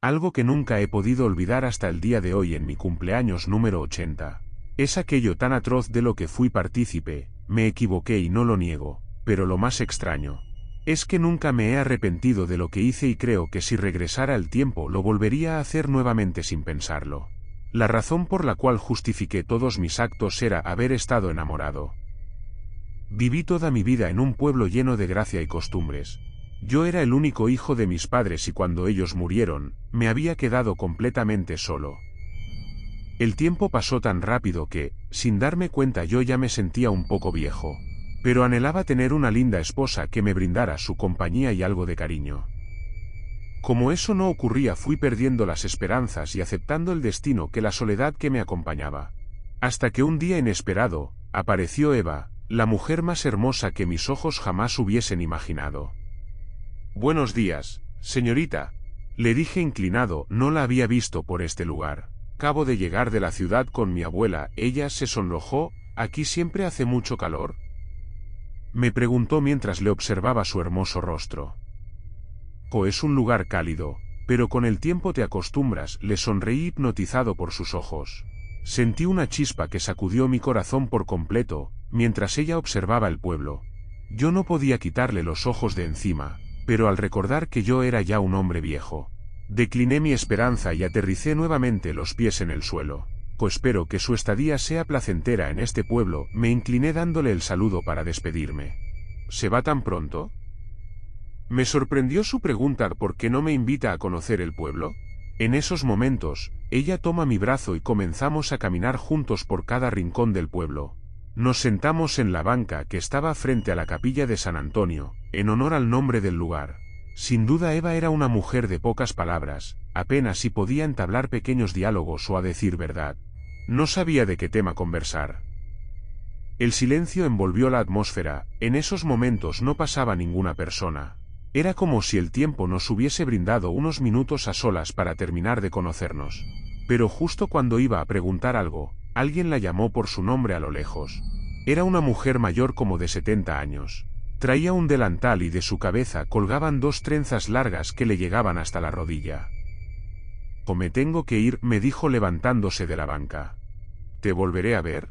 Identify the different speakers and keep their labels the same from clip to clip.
Speaker 1: Algo que nunca he podido olvidar hasta el día de hoy en mi cumpleaños número 80. Es aquello tan atroz de lo que fui partícipe, me equivoqué y no lo niego, pero lo más extraño es que nunca me he arrepentido de lo que hice y creo que si regresara el tiempo lo volvería a hacer nuevamente sin pensarlo. La razón por la cual justifiqué todos mis actos era haber estado enamorado. Viví toda mi vida en un pueblo lleno de gracia y costumbres. Yo era el único hijo de mis padres y cuando ellos murieron, me había quedado completamente solo. El tiempo pasó tan rápido que, sin darme cuenta yo ya me sentía un poco viejo. Pero anhelaba tener una linda esposa que me brindara su compañía y algo de cariño. Como eso no ocurría, fui perdiendo las esperanzas y aceptando el destino que la soledad que me acompañaba. Hasta que un día inesperado, apareció Eva, la mujer más hermosa que mis ojos jamás hubiesen imaginado. «Buenos días, señorita», le dije inclinado, no la había visto por este lugar. «Acabo de llegar de la ciudad con mi abuela». Ella se sonrojó. «¿Aquí siempre hace mucho calor?», me preguntó mientras le observaba su hermoso rostro. «Es un lugar cálido, pero con el tiempo te acostumbras», le sonreí hipnotizado por sus ojos. Sentí una chispa que sacudió mi corazón por completo, mientras ella observaba el pueblo. Yo no podía quitarle los ojos de encima, pero al recordar que yo era ya un hombre viejo, decliné mi esperanza y aterricé nuevamente los pies en el suelo. «Espero que su estadía sea placentera en este pueblo», me incliné dándole el saludo para despedirme. «¿Se va tan pronto?». Me sorprendió su pregunta. «¿Por qué no me invita a conocer el pueblo?». En esos momentos, ella toma mi brazo y comenzamos a caminar juntos por cada rincón del pueblo. Nos sentamos en la banca que estaba frente a la capilla de San Antonio, en honor al nombre del lugar. Sin duda Eva era una mujer de pocas palabras, apenas si podía entablar pequeños diálogos o a decir verdad. No sabía de qué tema conversar. El silencio envolvió la atmósfera, en esos momentos no pasaba ninguna persona. Era como si el tiempo nos hubiese brindado unos minutos a solas para terminar de conocernos. Pero justo cuando iba a preguntar algo, alguien la llamó por su nombre a lo lejos. Era una mujer mayor como de 70 años. Traía un delantal y de su cabeza colgaban 2 trenzas largas que le llegaban hasta la rodilla. «Me tengo que ir», me dijo levantándose de la banca. «¿Te volveré a ver?».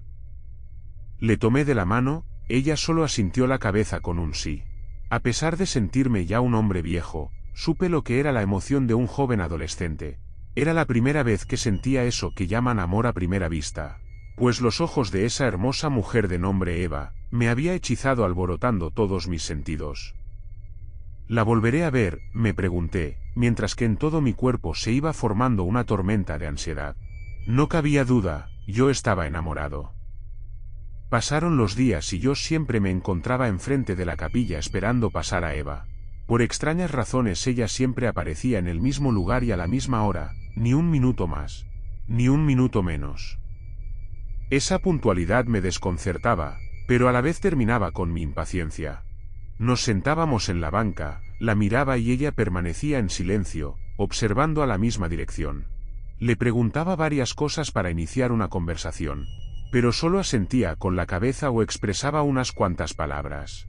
Speaker 1: Le tomé de la mano, ella solo asintió la cabeza con un sí. A pesar de sentirme ya un hombre viejo, supe lo que era la emoción de un joven adolescente. Era la primera vez que sentía eso que llaman amor a primera vista. Pues los ojos de esa hermosa mujer de nombre Eva, me había hechizado alborotando todos mis sentidos. «¿La volveré a ver?», me pregunté, mientras que en todo mi cuerpo se iba formando una tormenta de ansiedad. No cabía duda, yo estaba enamorado. Pasaron los días y yo siempre me encontraba enfrente de la capilla esperando pasar a Eva. Por extrañas razones ella siempre aparecía en el mismo lugar y a la misma hora, ni un minuto más, ni un minuto menos. Esa puntualidad me desconcertaba, pero a la vez terminaba con mi impaciencia. Nos sentábamos en la banca, la miraba y ella permanecía en silencio, observando a la misma dirección. Le preguntaba varias cosas para iniciar una conversación, pero solo asentía con la cabeza o expresaba unas cuantas palabras.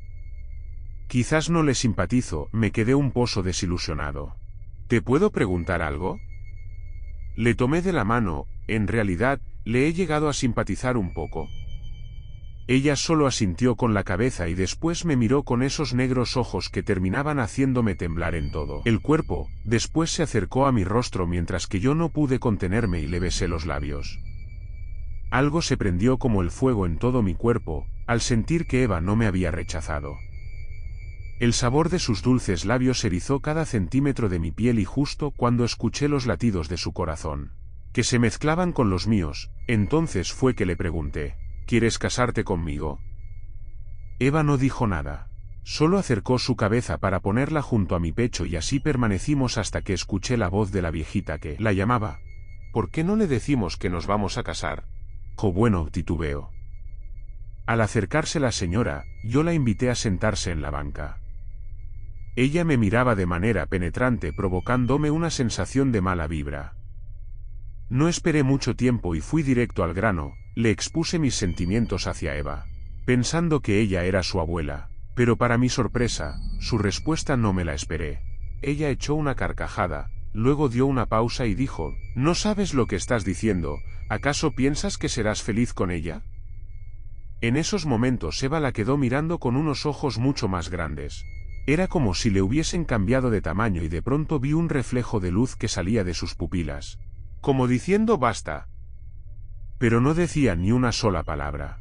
Speaker 1: «Quizás no le simpatizo», me quedé un poco desilusionado. «¿Te puedo preguntar algo?». Le tomé de la mano. «En realidad, le he llegado a simpatizar un poco». Ella solo asintió con la cabeza y después me miró con esos negros ojos que terminaban haciéndome temblar en todo el cuerpo. Después se acercó a mi rostro mientras que yo no pude contenerme y le besé los labios. Algo se prendió como el fuego en todo mi cuerpo, al sentir que Eva no me había rechazado. El sabor de sus dulces labios erizó cada centímetro de mi piel y justo cuando escuché los latidos de su corazón, que se mezclaban con los míos, entonces fue que le pregunté: «¿Quieres casarte conmigo?». Eva no dijo nada. Solo acercó su cabeza para ponerla junto a mi pecho y así permanecimos hasta que escuché la voz de la viejita que la llamaba. «¿Por qué no le decimos que nos vamos a casar?». Bueno, titubeó. Al acercarse la señora, yo la invité a sentarse en la banca. Ella me miraba de manera penetrante provocándome una sensación de mala vibra. No esperé mucho tiempo y fui directo al grano, le expuse mis sentimientos hacia Eva, pensando que ella era su abuela, pero para mi sorpresa, su respuesta no me la esperé. Ella echó una carcajada, luego dio una pausa y dijo, «¿No sabes lo que estás diciendo? ¿Acaso piensas que serás feliz con ella?» En esos momentos Eva la quedó mirando con unos ojos mucho más grandes. Era como si le hubiesen cambiado de tamaño y de pronto vi un reflejo de luz que salía de sus pupilas. Como diciendo «basta». Pero no decía ni una sola palabra.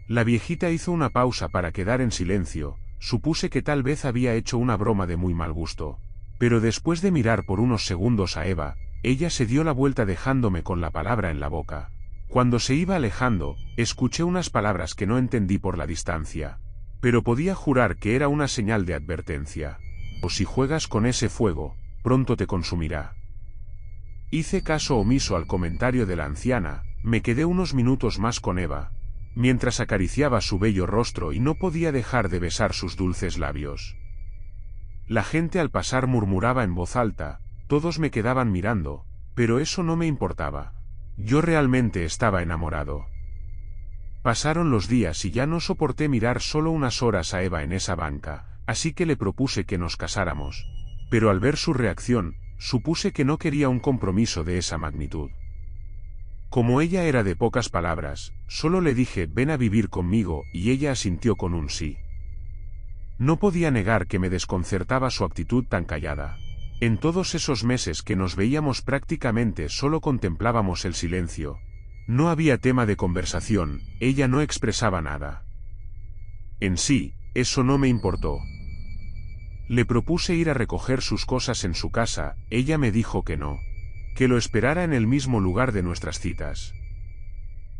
Speaker 1: La viejita hizo una pausa para quedar en silencio, supuse que tal vez había hecho una broma de muy mal gusto. Pero después de mirar por unos segundos a Eva, ella se dio la vuelta dejándome con la palabra en la boca. Cuando se iba alejando, escuché unas palabras que no entendí por la distancia. Pero podía jurar que era una señal de advertencia. «O si juegas con ese fuego, pronto te consumirá». Hice caso omiso al comentario de la anciana, me quedé unos minutos más con Eva, mientras acariciaba su bello rostro y no podía dejar de besar sus dulces labios. La gente al pasar murmuraba en voz alta, todos me quedaban mirando, pero eso no me importaba. Yo realmente estaba enamorado. Pasaron los días y ya no soporté mirar solo unas horas a Eva en esa banca, así que le propuse que nos casáramos. Pero al ver su reacción, supuse que no quería un compromiso de esa magnitud. Como ella era de pocas palabras, solo le dije «ven a vivir conmigo» y ella asintió con un sí. No podía negar que me desconcertaba su actitud tan callada. En todos esos meses que nos veíamos prácticamente solo contemplábamos el silencio. No había tema de conversación, ella no expresaba nada. En sí, eso no me importó. Le propuse ir a recoger sus cosas en su casa, ella me dijo que no. Que lo esperara en el mismo lugar de nuestras citas.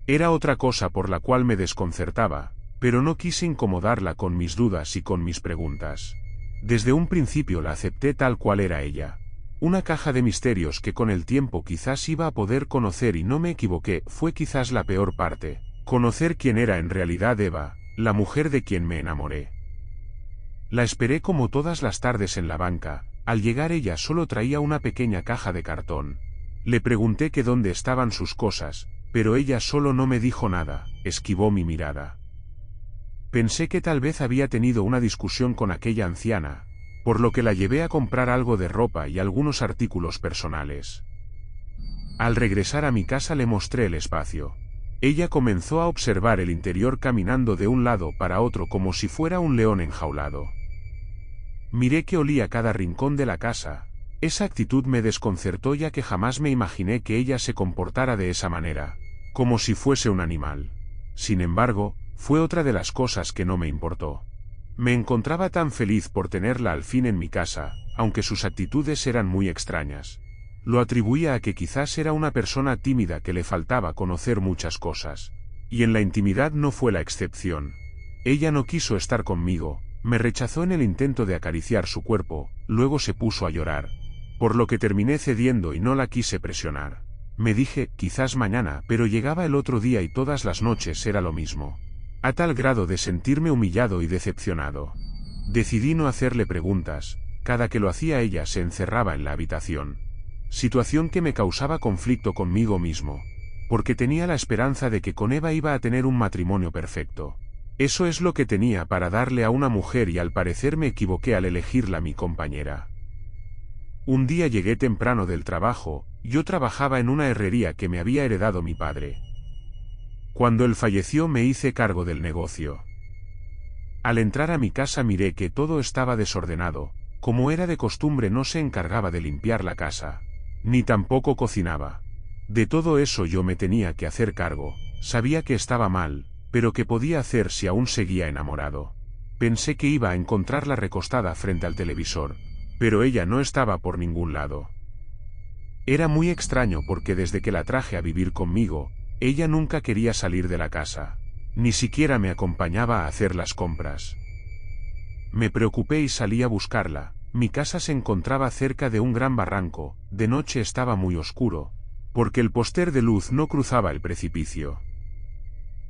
Speaker 1: Era otra cosa por la cual me desconcertaba, pero no quise incomodarla con mis dudas y con mis preguntas. Desde un principio la acepté tal cual era ella. Una caja de misterios que con el tiempo quizás iba a poder conocer y no me equivoqué, fue quizás la peor parte, conocer quién era en realidad Eva, la mujer de quien me enamoré. La esperé como todas las tardes en la banca, al llegar ella solo traía una pequeña caja de cartón. Le pregunté que dónde estaban sus cosas, pero ella solo no me dijo nada, esquivó mi mirada. Pensé que tal vez había tenido una discusión con aquella anciana, por lo que la llevé a comprar algo de ropa y algunos artículos personales. Al regresar a mi casa le mostré el espacio. Ella comenzó a observar el interior caminando de un lado para otro como si fuera un león enjaulado. Miré que olía cada rincón de la casa. Esa actitud me desconcertó ya que jamás me imaginé que ella se comportara de esa manera, como si fuese un animal. Sin embargo, fue otra de las cosas que no me importó. Me encontraba tan feliz por tenerla al fin en mi casa, aunque sus actitudes eran muy extrañas. Lo atribuía a que quizás era una persona tímida que le faltaba conocer muchas cosas. Y en la intimidad no fue la excepción. Ella no quiso estar conmigo, me rechazó en el intento de acariciar su cuerpo, luego se puso a llorar. Por lo que terminé cediendo y no la quise presionar. Me dije, quizás mañana, pero llegaba el otro día y todas las noches era lo mismo. A tal grado de sentirme humillado y decepcionado. Decidí no hacerle preguntas, cada que lo hacía ella se encerraba en la habitación. Situación que me causaba conflicto conmigo mismo. Porque tenía la esperanza de que con Eva iba a tener un matrimonio perfecto. Eso es lo que tenía para darle a una mujer y al parecer me equivoqué al elegirla mi compañera. Un día llegué temprano del trabajo, yo trabajaba en una herrería que me había heredado mi padre. Cuando él falleció me hice cargo del negocio. Al entrar a mi casa miré que todo estaba desordenado, como era de costumbre no se encargaba de limpiar la casa, ni tampoco cocinaba. De todo eso yo me tenía que hacer cargo, sabía que estaba mal, pero ¿qué podía hacer si aún seguía enamorado? Pensé que iba a encontrarla recostada frente al televisor, pero ella no estaba por ningún lado. Era muy extraño porque desde que la traje a vivir conmigo, ella nunca quería salir de la casa. Ni siquiera me acompañaba a hacer las compras. Me preocupé y salí a buscarla. Mi casa se encontraba cerca de un gran barranco, de noche estaba muy oscuro, porque el póster de luz no cruzaba el precipicio.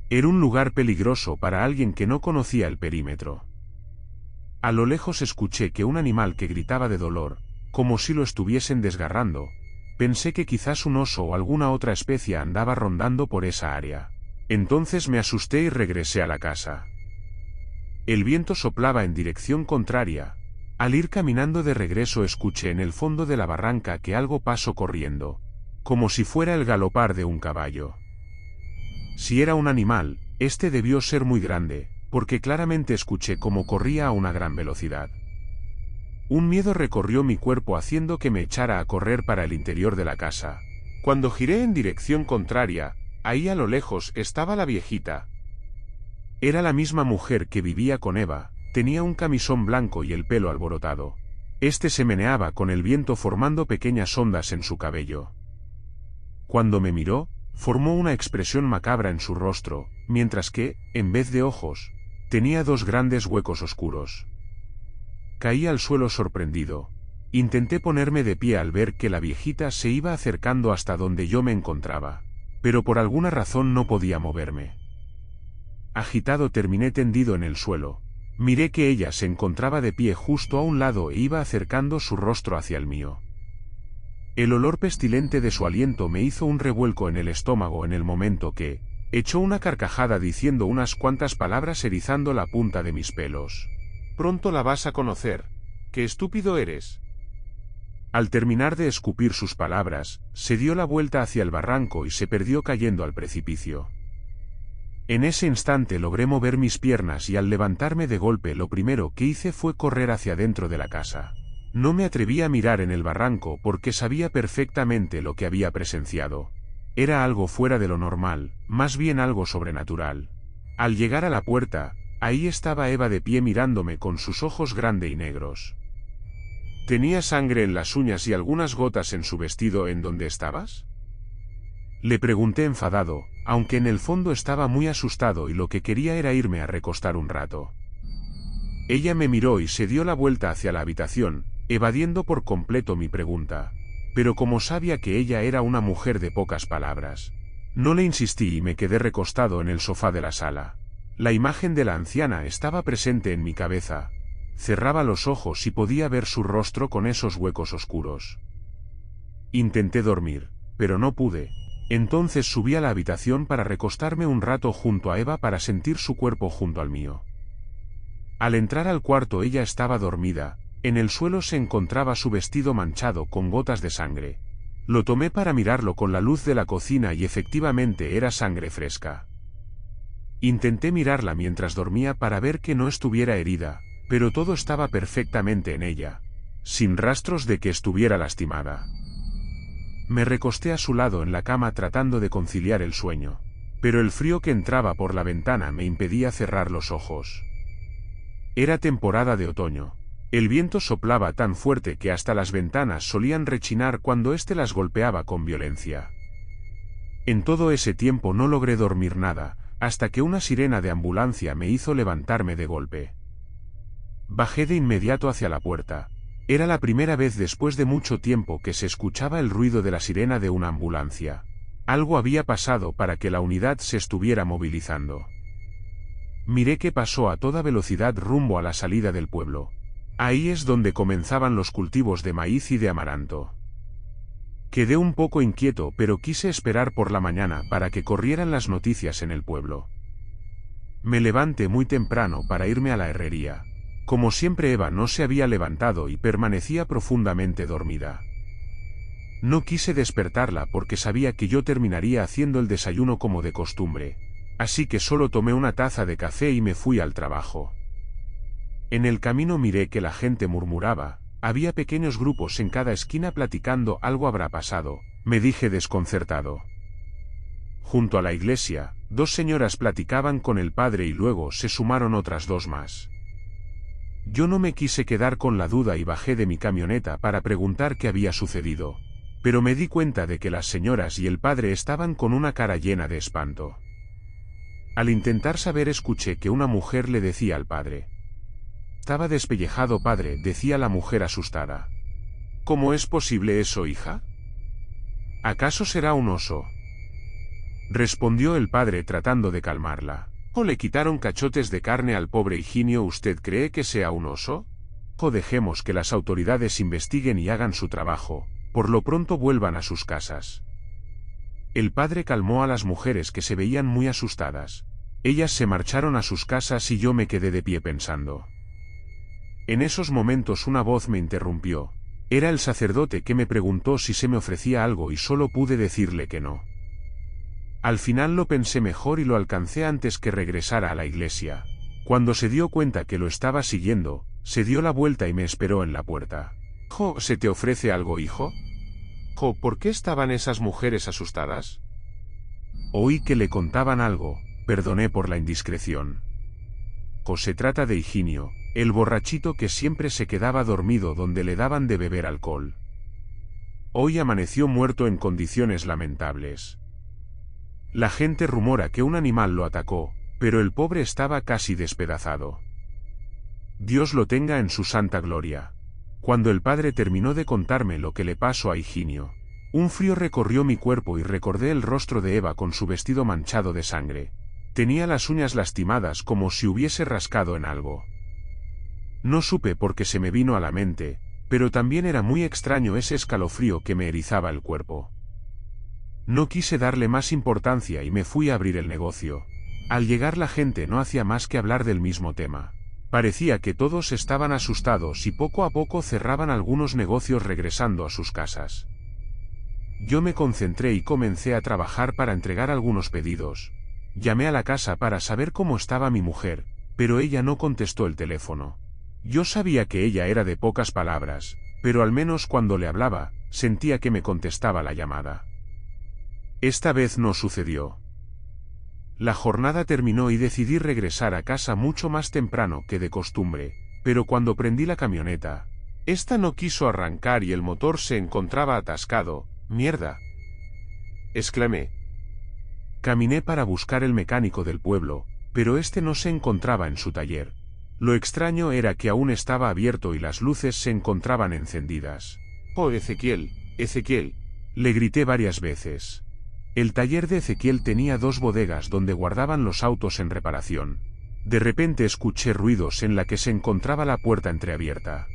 Speaker 1: Era un lugar peligroso para alguien que no conocía el perímetro. A lo lejos escuché que un animal que gritaba de dolor, como si lo estuviesen desgarrando. Pensé que quizás un oso o alguna otra especie andaba rondando por esa área. Entonces me asusté y regresé a la casa. El viento soplaba en dirección contraria, Al ir caminando de regreso escuché en el fondo de la barranca que algo pasó corriendo, como si fuera el galopar de un caballo. Si era un animal, este debió ser muy grande, porque claramente escuché cómo corría a una gran velocidad. Un miedo recorrió mi cuerpo haciendo que me echara a correr para el interior de la casa. Cuando giré en dirección contraria, ahí a lo lejos estaba la viejita. Era la misma mujer que vivía con Eva, tenía un camisón blanco y el pelo alborotado. Este se meneaba con el viento formando pequeñas ondas en su cabello. Cuando me miró, formó una expresión macabra en su rostro, mientras que, en vez de ojos, tenía dos grandes huecos oscuros. Caí al suelo sorprendido. Intenté ponerme de pie al ver que la viejita se iba acercando hasta donde yo me encontraba, pero por alguna razón no podía moverme. Agitado terminé tendido en el suelo. Miré que ella se encontraba de pie justo a un lado e iba acercando su rostro hacia el mío. El olor pestilente de su aliento me hizo un revuelco en el estómago en el momento que echó una carcajada diciendo unas cuantas palabras erizando la punta de mis pelos. «Pronto la vas a conocer. ¡Qué estúpido eres!». Al terminar de escupir sus palabras, se dio la vuelta hacia el barranco y se perdió cayendo al precipicio. En ese instante logré mover mis piernas y al levantarme de golpe lo primero que hice fue correr hacia dentro de la casa. No me atreví a mirar en el barranco porque sabía perfectamente lo que había presenciado. Era algo fuera de lo normal, más bien algo sobrenatural. Al llegar a la puerta, ahí estaba Eva de pie mirándome con sus ojos grandes y negros. ¿Tenía sangre en las uñas y algunas gotas en su vestido en donde estabas?, le pregunté enfadado, aunque en el fondo estaba muy asustado y lo que quería era irme a recostar un rato. Ella me miró y se dio la vuelta hacia la habitación, evadiendo por completo mi pregunta. Pero como sabía que ella era una mujer de pocas palabras, no le insistí y me quedé recostado en el sofá de la sala. La imagen de la anciana estaba presente en mi cabeza. Cerraba los ojos y podía ver su rostro con esos huecos oscuros. Intenté dormir, pero no pude. Entonces subí a la habitación para recostarme un rato junto a Eva para sentir su cuerpo junto al mío. Al entrar al cuarto ella estaba dormida, en el suelo se encontraba su vestido manchado con gotas de sangre. Lo tomé para mirarlo con la luz de la cocina y efectivamente era sangre fresca. Intenté mirarla mientras dormía para ver que no estuviera herida, pero todo estaba perfectamente en ella, sin rastros de que estuviera lastimada. Me recosté a su lado en la cama tratando de conciliar el sueño, pero el frío que entraba por la ventana me impedía cerrar los ojos. Era temporada de otoño. El viento soplaba tan fuerte que hasta las ventanas solían rechinar cuando éste las golpeaba con violencia. En todo ese tiempo no logré dormir nada, hasta que una sirena de ambulancia me hizo levantarme de golpe. Bajé de inmediato hacia la puerta. Era la primera vez después de mucho tiempo que se escuchaba el ruido de la sirena de una ambulancia. Algo había pasado para que la unidad se estuviera movilizando. Miré que pasó a toda velocidad rumbo a la salida del pueblo. Ahí es donde comenzaban los cultivos de maíz y de amaranto. Quedé un poco inquieto, pero quise esperar por la mañana para que corrieran las noticias en el pueblo. Me levanté muy temprano para irme a la herrería. Como siempre Eva no se había levantado y permanecía profundamente dormida. No quise despertarla porque sabía que yo terminaría haciendo el desayuno como de costumbre, así que solo tomé una taza de café y me fui al trabajo. En el camino miré que la gente murmuraba, había pequeños grupos en cada esquina platicando. Algo habrá pasado, me dije desconcertado. Junto a la iglesia, dos señoras platicaban con el padre y luego se sumaron otras dos más. Yo no me quise quedar con la duda y bajé de mi camioneta para preguntar qué había sucedido, pero me di cuenta de que las señoras y el padre estaban con una cara llena de espanto. Al intentar saber escuché que una mujer le decía al padre. «Estaba despellejado, padre», decía la mujer asustada. «¿Cómo es posible eso, hija? ¿Acaso será un oso?», respondió el padre tratando de calmarla. «¿O le quitaron cachotes de carne al pobre Higinio? ¿Usted cree que sea un oso? O dejemos que las autoridades investiguen y hagan su trabajo, por lo pronto vuelvan a sus casas». El padre calmó a las mujeres que se veían muy asustadas. Ellas se marcharon a sus casas y yo me quedé de pie pensando. En esos momentos una voz me interrumpió. Era el sacerdote que me preguntó si se me ofrecía algo y solo pude decirle que no. Al final lo pensé mejor y lo alcancé antes que regresara a la iglesia. Cuando se dio cuenta que lo estaba siguiendo, se dio la vuelta y me esperó en la puerta. «Jo, ¿se te ofrece algo, hijo?» «Jo, ¿por qué estaban esas mujeres asustadas?» Oí que le contaban algo, perdoné por la indiscreción. «Jo, se trata de Higinio, el borrachito que siempre se quedaba dormido donde le daban de beber alcohol. Hoy amaneció muerto en condiciones lamentables. La gente rumora que un animal lo atacó, pero el pobre estaba casi despedazado. Dios lo tenga en su santa gloria». Cuando el padre terminó de contarme lo que le pasó a Higinio, un frío recorrió mi cuerpo y recordé el rostro de Eva con su vestido manchado de sangre. Tenía las uñas lastimadas como si hubiese rascado en algo. No supe por qué se me vino a la mente, pero también era muy extraño ese escalofrío que me erizaba el cuerpo. No quise darle más importancia y me fui a abrir el negocio. Al llegar la gente no hacía más que hablar del mismo tema. Parecía que todos estaban asustados y poco a poco cerraban algunos negocios regresando a sus casas. Yo me concentré y comencé a trabajar para entregar algunos pedidos. Llamé a la casa para saber cómo estaba mi mujer, pero ella no contestó el teléfono. Yo sabía que ella era de pocas palabras, pero al menos cuando le hablaba, sentía que me contestaba la llamada. Esta vez no sucedió. La jornada terminó y decidí regresar a casa mucho más temprano que de costumbre, pero cuando prendí la camioneta, esta no quiso arrancar y el motor se encontraba atascado. «¡Mierda!», exclamé. Caminé para buscar el mecánico del pueblo, pero este no se encontraba en su taller. Lo extraño era que aún estaba abierto y las luces se encontraban encendidas. «¡Oh, Ezequiel! ¡Ezequiel!», le grité varias veces. El taller de Ezequiel tenía 2 bodegas donde guardaban los autos en reparación. De repente escuché ruidos en la que se encontraba la puerta entreabierta.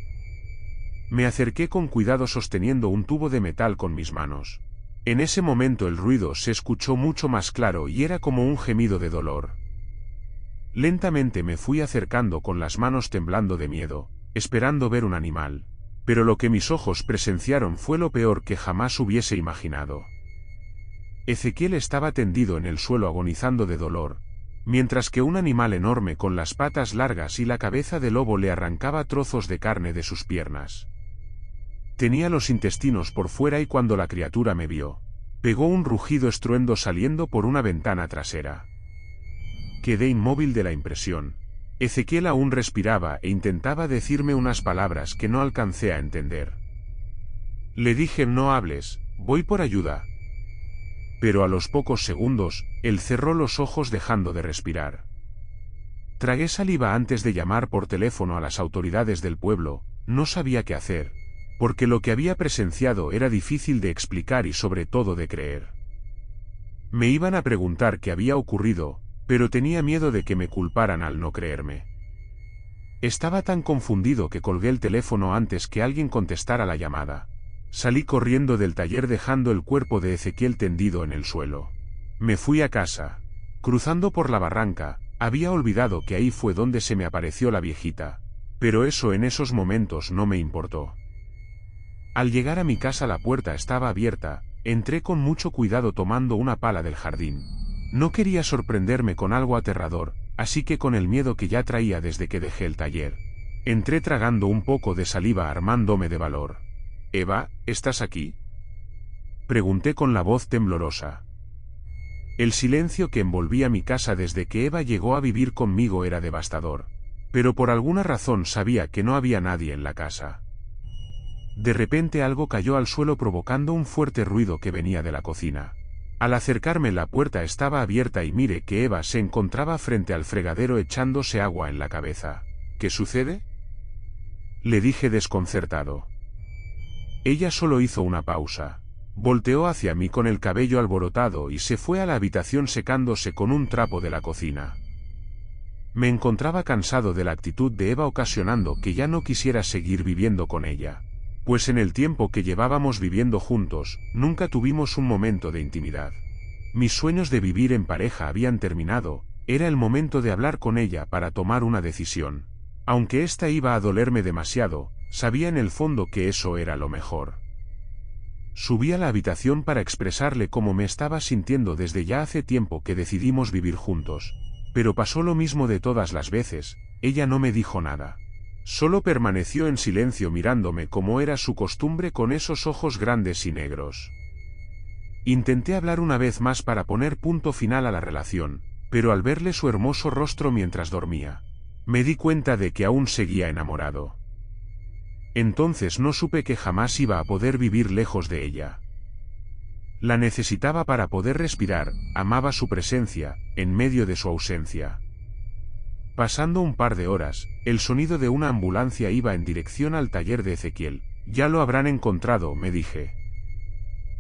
Speaker 1: Me acerqué con cuidado sosteniendo un tubo de metal con mis manos. En ese momento el ruido se escuchó mucho más claro y era como un gemido de dolor. Lentamente me fui acercando con las manos temblando de miedo, esperando ver un animal. Pero lo que mis ojos presenciaron fue lo peor que jamás hubiese imaginado. Ezequiel estaba tendido en el suelo agonizando de dolor, mientras que un animal enorme con las patas largas y la cabeza de lobo le arrancaba trozos de carne de sus piernas. Tenía los intestinos por fuera y cuando la criatura me vio, pegó un rugido estruendo saliendo por una ventana trasera. Quedé inmóvil de la impresión. Ezequiel aún respiraba e intentaba decirme unas palabras que no alcancé a entender. Le dije: «No hables, voy por ayuda». Pero a los pocos segundos, él cerró los ojos dejando de respirar. Tragué saliva antes de llamar por teléfono a las autoridades del pueblo. No sabía qué hacer, porque lo que había presenciado era difícil de explicar y sobre todo de creer. Me iban a preguntar qué había ocurrido, pero tenía miedo de que me culparan al no creerme. Estaba tan confundido que colgué el teléfono antes que alguien contestara la llamada. Salí corriendo del taller dejando el cuerpo de Ezequiel tendido en el suelo. Me fui a casa. Cruzando por la barranca, había olvidado que ahí fue donde se me apareció la viejita, pero eso en esos momentos no me importó. Al llegar a mi casa la puerta estaba abierta, entré con mucho cuidado tomando una pala del jardín. No quería sorprenderme con algo aterrador, así que con el miedo que ya traía desde que dejé el taller, entré tragando un poco de saliva armándome de valor. «Eva, ¿estás aquí?», pregunté con la voz temblorosa. El silencio que envolvía mi casa desde que Eva llegó a vivir conmigo era devastador, pero por alguna razón sabía que no había nadie en la casa. De repente algo cayó al suelo provocando un fuerte ruido que venía de la cocina. Al acercarme la puerta estaba abierta y miré que Eva se encontraba frente al fregadero echándose agua en la cabeza. «¿Qué sucede?», le dije desconcertado. Ella solo hizo una pausa. Volteó hacia mí con el cabello alborotado y se fue a la habitación secándose con un trapo de la cocina. Me encontraba cansado de la actitud de Eva ocasionando que ya no quisiera seguir viviendo con ella, pues en el tiempo que llevábamos viviendo juntos, nunca tuvimos un momento de intimidad. Mis sueños de vivir en pareja habían terminado, era el momento de hablar con ella para tomar una decisión. Aunque esta iba a dolerme demasiado, sabía en el fondo que eso era lo mejor. Subí a la habitación para expresarle cómo me estaba sintiendo desde ya hace tiempo que decidimos vivir juntos. Pero pasó lo mismo de todas las veces, ella no me dijo nada. Solo permaneció en silencio mirándome como era su costumbre con esos ojos grandes y negros. Intenté hablar una vez más para poner punto final a la relación, pero al verle su hermoso rostro mientras dormía, me di cuenta de que aún seguía enamorado. Entonces no supe que jamás iba a poder vivir lejos de ella. La necesitaba para poder respirar, amaba su presencia, en medio de su ausencia. Pasando un par de horas, el sonido de una ambulancia iba en dirección al taller de Ezequiel. Ya lo habrán encontrado, me dije.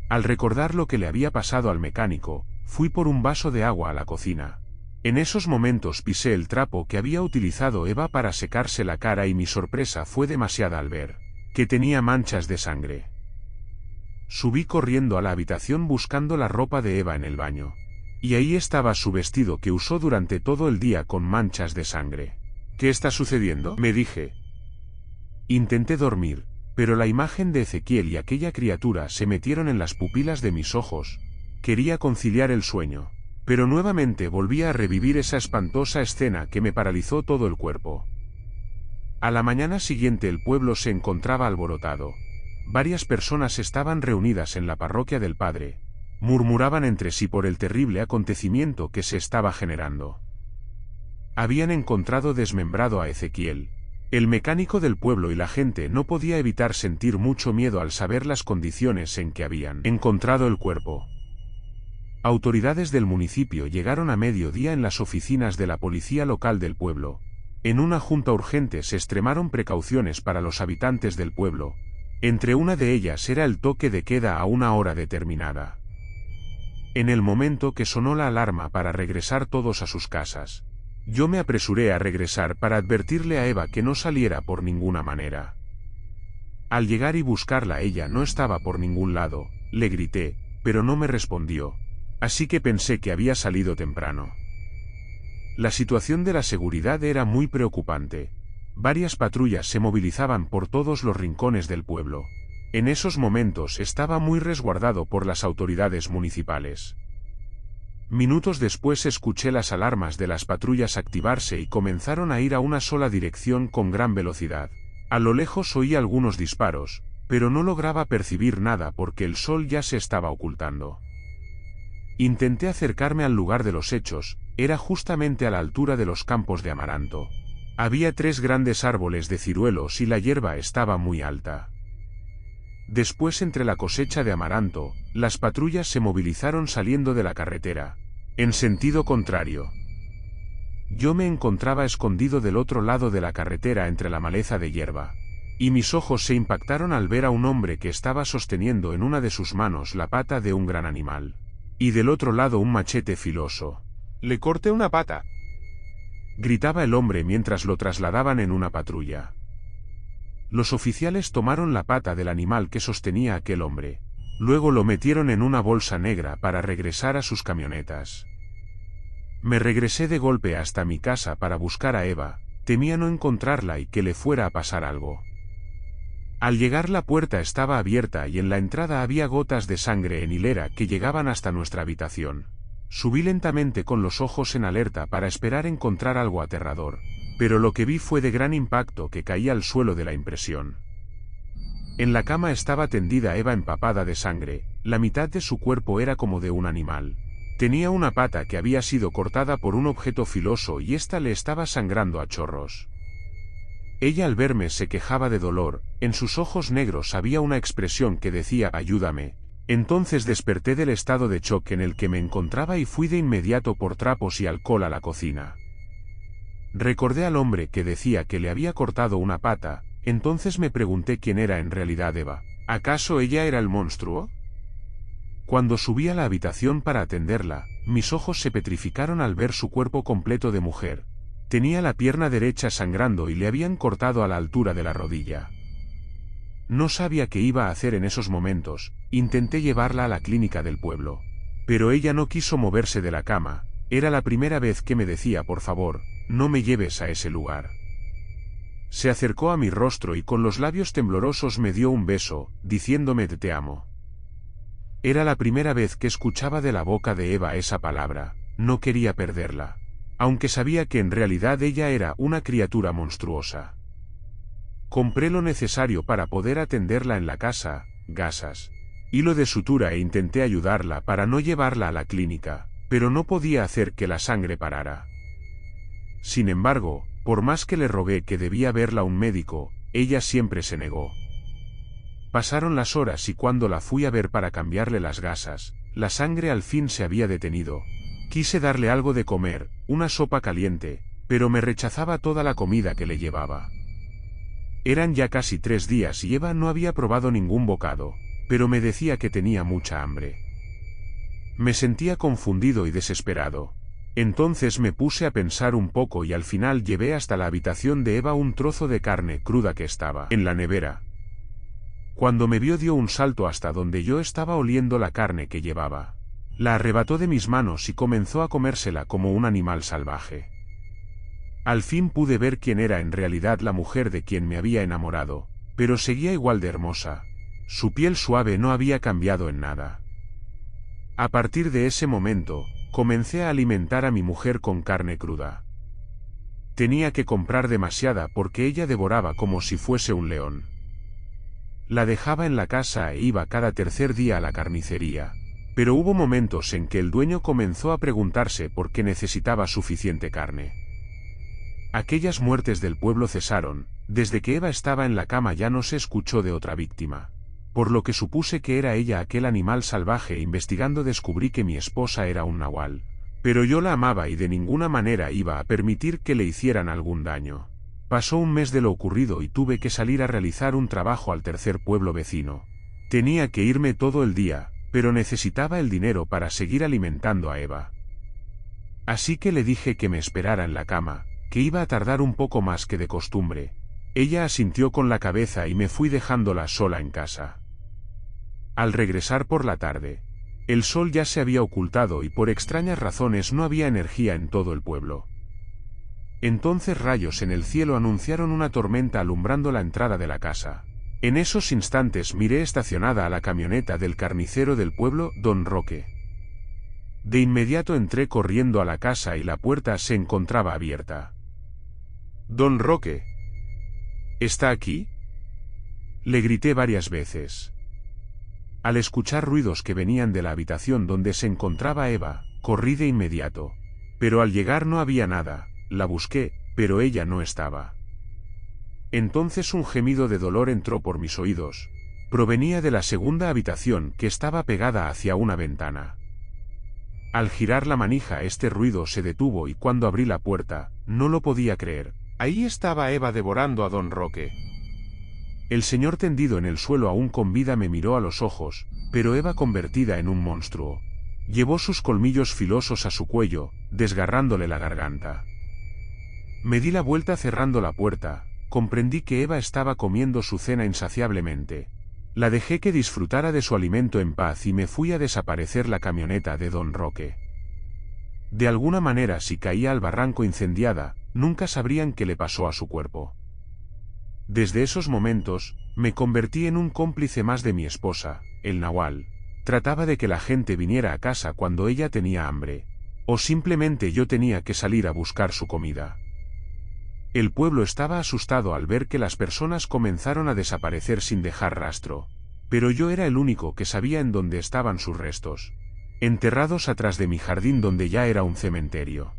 Speaker 1: Al recordar lo que le había pasado al mecánico, fui por un vaso de agua a la cocina. En esos momentos pisé el trapo que había utilizado Eva para secarse la cara y mi sorpresa fue demasiada al ver que tenía manchas de sangre. Subí corriendo a la habitación buscando la ropa de Eva en el baño. Y ahí estaba su vestido que usó durante todo el día con manchas de sangre. ¿Qué está sucediendo?, me dije. Intenté dormir, pero la imagen de Ezequiel y aquella criatura se metieron en las pupilas de mis ojos. Quería conciliar el sueño, pero nuevamente volví a revivir esa espantosa escena que me paralizó todo el cuerpo. A la mañana siguiente el pueblo se encontraba alborotado. Varias personas estaban reunidas en la parroquia del padre. Murmuraban entre sí por el terrible acontecimiento que se estaba generando. Habían encontrado desmembrado a Ezequiel. El mecánico del pueblo y la gente no podía evitar sentir mucho miedo al saber las condiciones en que habían encontrado el cuerpo. Autoridades del municipio llegaron a mediodía en las oficinas de la policía local del pueblo. En una junta urgente se extremaron precauciones para los habitantes del pueblo. Entre una de ellas era el toque de queda a una hora determinada. En el momento que sonó la alarma para regresar todos a sus casas, yo me apresuré a regresar para advertirle a Eva que no saliera por ninguna manera. Al llegar y buscarla ella no estaba por ningún lado, le grité, pero no me respondió, así que pensé que había salido temprano. La situación de la seguridad era muy preocupante. Varias patrullas se movilizaban por todos los rincones del pueblo. En esos momentos estaba muy resguardado por las autoridades municipales. Minutos después escuché las alarmas de las patrullas activarse y comenzaron a ir a una sola dirección con gran velocidad. A lo lejos oí algunos disparos, pero no lograba percibir nada porque el sol ya se estaba ocultando. Intenté acercarme al lugar de los hechos, era justamente a la altura de los campos de amaranto. Había 3 grandes árboles de ciruelos y la hierba estaba muy alta. Después, entre la cosecha de amaranto, las patrullas se movilizaron saliendo de la carretera, en sentido contrario. Yo me encontraba escondido del otro lado de la carretera entre la maleza de hierba, y mis ojos se impactaron al ver a un hombre que estaba sosteniendo en una de sus manos la pata de un gran animal, y del otro lado un machete filoso. «¡Le corté una pata!», gritaba el hombre mientras lo trasladaban en una patrulla. Los oficiales tomaron la pata del animal que sostenía aquel hombre. Luego lo metieron en una bolsa negra para regresar a sus camionetas. Me regresé de golpe hasta mi casa para buscar a Eva. Temía no encontrarla y que le fuera a pasar algo. Al llegar la puerta estaba abierta y en la entrada había gotas de sangre en hilera que llegaban hasta nuestra habitación. Subí lentamente con los ojos en alerta para esperar encontrar algo aterrador. Pero lo que vi fue de gran impacto que caía al suelo de la impresión. En la cama estaba tendida Eva empapada de sangre, la mitad de su cuerpo era como de un animal. Tenía una pata que había sido cortada por un objeto filoso y ésta le estaba sangrando a chorros. Ella al verme se quejaba de dolor, en sus ojos negros había una expresión que decía «ayúdame». Entonces desperté del estado de shock en el que me encontraba y fui de inmediato por trapos y alcohol a la cocina. Recordé al hombre que decía que le había cortado una pata, entonces me pregunté quién era en realidad Eva. ¿Acaso ella era el monstruo? Cuando subí a la habitación para atenderla, mis ojos se petrificaron al ver su cuerpo completo de mujer. Tenía la pierna derecha sangrando y le habían cortado a la altura de la rodilla. No sabía qué iba a hacer en esos momentos, intenté llevarla a la clínica del pueblo. Pero ella no quiso moverse de la cama, era la primera vez que me decía por favor, no me lleves a ese lugar. Se acercó a mi rostro y con los labios temblorosos me dio un beso, diciéndome te amo. Era la primera vez que escuchaba de la boca de Eva esa palabra, no quería perderla, aunque sabía que en realidad ella era una criatura monstruosa. Compré lo necesario para poder atenderla en la casa, gasas, hilo de sutura e intenté ayudarla para no llevarla a la clínica, pero no podía hacer que la sangre parara. Sin embargo, por más que le rogué que debía verla un médico, ella siempre se negó. Pasaron las horas y cuando la fui a ver para cambiarle las gasas, la sangre al fin se había detenido. Quise darle algo de comer, una sopa caliente, pero me rechazaba toda la comida que le llevaba. Eran ya casi 3 días y Eva no había probado ningún bocado, pero me decía que tenía mucha hambre. Me sentía confundido y desesperado. Entonces me puse a pensar un poco y al final llevé hasta la habitación de Eva un trozo de carne cruda que estaba en la nevera. Cuando me vio dio un salto hasta donde yo estaba oliendo la carne que llevaba. La arrebató de mis manos y comenzó a comérsela como un animal salvaje. Al fin pude ver quién era en realidad la mujer de quien me había enamorado, pero seguía igual de hermosa. Su piel suave no había cambiado en nada. A partir de ese momento, comencé a alimentar a mi mujer con carne cruda. Tenía que comprar demasiada porque ella devoraba como si fuese un león. La dejaba en la casa e iba cada tercer día a la carnicería, pero hubo momentos en que el dueño comenzó a preguntarse por qué necesitaba suficiente carne. Aquellas muertes del pueblo cesaron, desde que Eva estaba en la cama ya no se escuchó de otra víctima. Por lo que supuse que era ella aquel animal salvaje e investigando descubrí que mi esposa era un nahual. Pero yo la amaba y de ninguna manera iba a permitir que le hicieran algún daño. Pasó un mes de lo ocurrido y tuve que salir a realizar un trabajo al tercer pueblo vecino. Tenía que irme todo el día, pero necesitaba el dinero para seguir alimentando a Eva. Así que le dije que me esperara en la cama, que iba a tardar un poco más que de costumbre. Ella asintió con la cabeza y me fui dejándola sola en casa. Al regresar por la tarde, el sol ya se había ocultado y por extrañas razones no había energía en todo el pueblo. Entonces rayos en el cielo anunciaron una tormenta alumbrando la entrada de la casa. En esos instantes miré estacionada a la camioneta del carnicero del pueblo, Don Roque. De inmediato entré corriendo a la casa y la puerta se encontraba abierta. «Don Roque, ¿está aquí?», le grité varias veces. Al escuchar ruidos que venían de la habitación donde se encontraba Eva, corrí de inmediato. Pero al llegar no había nada, la busqué, pero ella no estaba. Entonces un gemido de dolor entró por mis oídos. Provenía de la segunda habitación que estaba pegada hacia una ventana. Al girar la manija este ruido se detuvo y cuando abrí la puerta, no lo podía creer. Ahí estaba Eva devorando a Don Roque. El señor tendido en el suelo aún con vida me miró a los ojos, pero Eva convertida en un monstruo. Llevó sus colmillos filosos a su cuello, desgarrándole la garganta. Me di la vuelta cerrando la puerta, comprendí que Eva estaba comiendo su cena insaciablemente. La dejé que disfrutara de su alimento en paz y me fui a desaparecer la camioneta de Don Roque. De alguna manera si caía al barranco incendiada, nunca sabrían qué le pasó a su cuerpo. Desde esos momentos, me convertí en un cómplice más de mi esposa, el nahual. Trataba de que la gente viniera a casa cuando ella tenía hambre, o simplemente yo tenía que salir a buscar su comida. El pueblo estaba asustado al ver que las personas comenzaron a desaparecer sin dejar rastro, pero yo era el único que sabía en dónde estaban sus restos, enterrados atrás de mi jardín donde ya era un cementerio.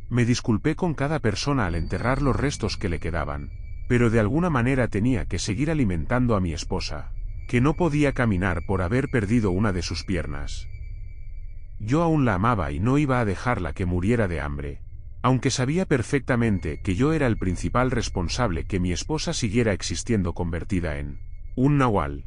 Speaker 1: Me disculpé con cada persona al enterrar los restos que le quedaban, pero de alguna manera tenía que seguir alimentando a mi esposa, que no podía caminar por haber perdido una de sus piernas. Yo aún la amaba y no iba a dejarla que muriera de hambre, aunque sabía perfectamente que yo era el principal responsable que mi esposa siguiera existiendo convertida en un nahual.